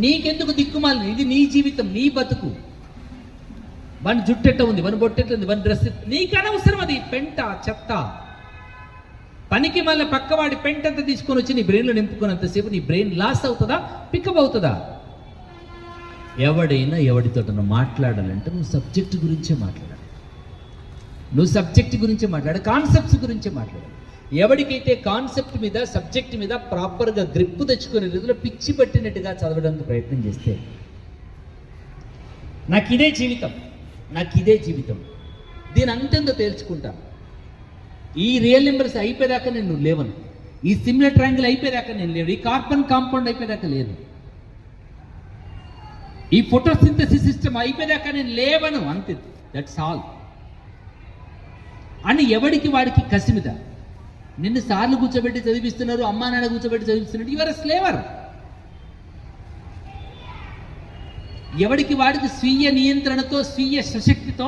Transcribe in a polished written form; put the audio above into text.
నీకెందుకు దిక్కుమాలి? ఇది నీ జీవితం, నీ బతుకు. వన్ జుట్టెట్ట ఉంది, వన్ బొట్టెట్ట ఉంది, వన్ డ్రెస్. నీకు అనవసరం అది. పెంట, చెత్త. పనికి మళ్ళీ పక్కవాడి పెంట అంతా తీసుకొని వచ్చి నీ బ్రెయిన్లో నింపుకున్నంతసేపు నీ బ్రెయిన్ లాస్ అవుతుందా, పికప్ అవుతుందా? ఎవడైనా ఎవడితో మాట్లాడాలంటే నువ్వు సబ్జెక్ట్ గురించే మాట్లాడాలి. నువ్వు సబ్జెక్ట్ గురించే మాట్లాడాలి, కాన్సెప్ట్స్ గురించే మాట్లాడాలి. ఎవరికైతే కాన్సెప్ట్ మీద, సబ్జెక్ట్ మీద ప్రాపర్గా గ్రిప్ తెచ్చుకునే రీతిలో పిచ్చి పట్టినట్టుగా చదవడానికి ప్రయత్నం చేస్తే, నాకు ఇదే జీవితం, నాకు ఇదే జీవితం, దీని అంతేందో తేల్చుకుంటాను. ఈ రియల్ నెంబర్స్ అయిపోయేదాకా నేను లేవను, ఈ సిమిలర్ ట్రయాంగిల్ అయిపోయేదాకా నేను లేను, ఈ కార్బన్ కాంపౌండ్ అయిపోయేదాకా లేను, ఈ ఫోటోసింథసిస్ సిస్టమ్ అయిపోయేదాకా నేను లేవను, అంతే. దట్స్ ఆల్ అని ఎవడికి వాడికి కసి మీద. నిన్ను సార్లు కూర్చోబెట్టి చదివిస్తున్నారు, అమ్మా నాన్న కూర్చోబెట్టి చదివిస్తున్నారు. యువర్ స్లేవర్. ఎవడికి వాడికి స్వీయ నియంత్రణతో, స్వీయ సశక్తితో